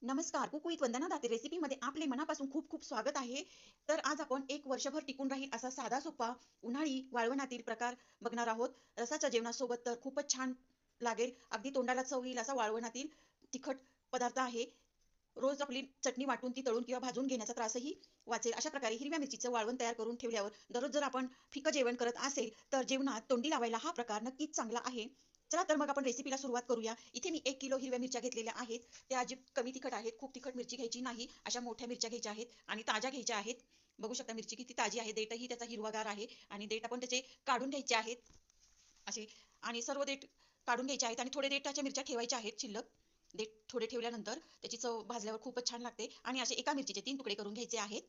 नमस्कार, कुकवीत वंदना दाते रेसिपीमध्ये आपले मनापासून खूप खूप स्वागत आहे. तर आज आपण एक वर्षभर टिकून राहील असा साधा सोपा उन्हाळी वाळवणातील प्रकार बघणार आहोत. रसाच्या जेवणासोबत तर खूपच छान लागेल. अगदी तोंडाला चव येईल असा वाळवणातील तिखट पदार्थ आहे. रोज आपली चटणी वाटून ती तळून किंवा भाजून घेण्याचा त्रासही वाचेल. अशा प्रकारे हिरव्या मिरचीचं वाळवण तयार करून ठेवल्यावर दररोज जर आपण फिकं जेवण करत असेल, तर जेवणात तोंडी लावायला हा प्रकार नक्कीच चांगला आहे. चला तर मग आपण रेसिपीला सुरुवात करूया. इथे मी 1 किलो हिरव्या मिरच्या घेतलेल्या आहेत. त्या कमी तिखट आहेत. खूप तिखट मिरची घ्यायची नाही. अशा मोठ्या मिरच्या घ्यायच्या आहेत आणि ताज्या घ्यायच्या आहेत. बघू शकता मिरची किती ताजी आहे. देठही त्याचा हिरवागार आहे आणि देठ आपण त्याचे काढून घ्यायचे आहेत असे. आणि सर्व देठ काढून घ्यायचे आहेत आणि थोडे देठाच्या मिरच्या ठेवायच्या आहेत शिल्लक. देठ थोडे ठेवल्यानंतर त्याची चव भाजल्यावर खूपच छान लागते. आणि असे एका मिरचीचे 3 तुकडे करून घ्यायचे आहेत.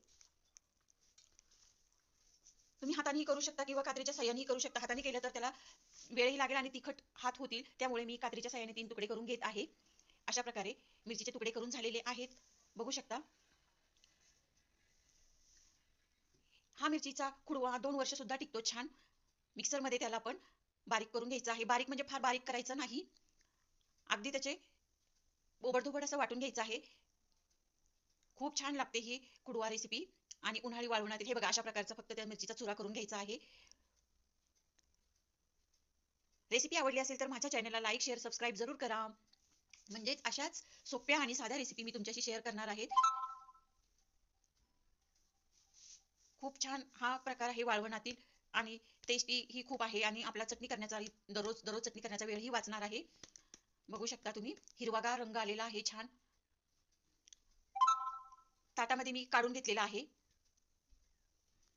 तुम्ही हातानेही करू शकता किंवा कात्रीच्या साह्यानेही करू शकता. हाताने केलं तर त्याला वेळही लागेल आणि तिखट हात होतील. त्यामुळे मी कात्रीच्या साह्याने 3 तुकडे करून घेत आहे. अशा प्रकारे मिरचीचे तुकडे करून झालेले आहेत. बघू शकता. हा मिरचीचा खुडवा 2 वर्ष सुद्धा टिकतो छान. मिक्सरमध्ये त्याला आपण बारीक करून घ्यायचं आहे. बारीक म्हणजे फार बारीक करायचं नाही. अगदी त्याचे ओबडधोबड असं वाटून घ्यायचं आहे. खूप छान लागते ही कुडवा रेसिपी. आणि उन्हाळी वाळवणातील हे बघा अशा प्रकारचा फक्त त्या मिरचीचा चुरा करून घ्यायचा आहे. रेसिपी आवडली असेल तर माझ्या चॅनलला लाईक, शेअर, सबस्क्राईब जरूर करा. म्हणजेच अशाच सोप्या आणि साध्या रेसिपी मी तुमच्याशी शेअर करणार आहे. खूप छान हा प्रकार आहे वाळवणातील आणि टेस्टी ही खूप आहे आणि आपला चटणी करण्याचा दररोज दररोज चटणी करण्याचा वेळही वाचणार आहे. बघू शकता तुम्ही हिरवागार रंग आलेला आहे छान. ताटामध्ये मी काढून घेतलेला आहे.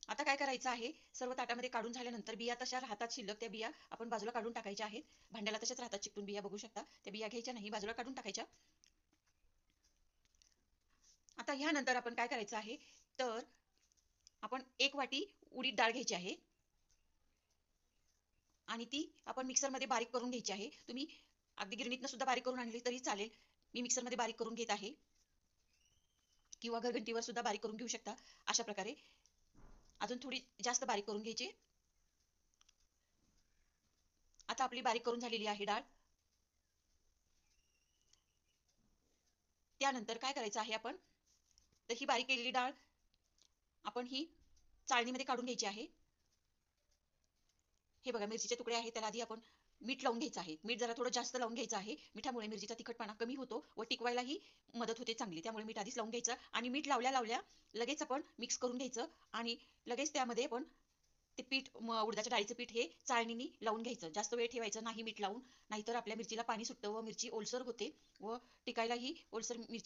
आता काय करायचं आहे, सर्व ताटामध्ये काढून झाल्यानंतर बिया तशा राहतात शिल्लक, त्या बिया आपण बाजूला काढून टाकायच्या आहेत. भांड्याला तशाच राहतात चिकटून बिया. बघू शकता त्या बिया घ्यायच्या नाही, बाजूला काढून टाकायच्या. आता ह्यानंतर आपण काय करायचं आहे, तर आपण 1 वाटी उडीद डाळ घ्यायची आहे आणि ती आपण मिक्सरमध्ये बारीक करून घ्यायची आहे. तुम्ही अगदी गिरणीतनं सुद्धा बारीक करून आणली तरी चालेल. मी मिक्सरमध्ये बारीक करून घेत आहे किंवा घरघंटीवर सुद्धा बारीक करून घेऊ शकता. अशा प्रकारे अजून थोडी जास्त बारीक करून घ्यायची. आता आपली बारीक करून झालेली आहे डाळ. त्यानंतर काय करायचं आहे आपण, तर ही बारीक केलेली डाळ आपण ही चाळणीमध्ये काढून घ्यायची आहे. हे बघा मिरचीचे तुकडे आहेत, त्याला आधी आपण मीठ लावून घ्यायचं आहे. मीठ जरा थोडं जास्त लावून घ्यायचं आहे. मिठामुळे मिरचीचा तिखटपणा कमी होतो व टिकवायलाही मदत होते चांगली. त्यामुळे मीठ आधीच लावून घ्यायचं आणि मीठ लावल्या लावल्या लगेच आपण मिक्स करून घ्यायचं आणि लगेच त्यामध्ये आपण ते पीठ उडदाच्या डाळीचं पीठ हे चाळणीने लावून घ्यायचं. जास्त वेळ ठेवायचं नाही मीठ लावून, नाहीतर आपल्या मिरचीला पाणी सुटतं व मिरची ओलसर होते व टिकायलाही ओलसर मिरची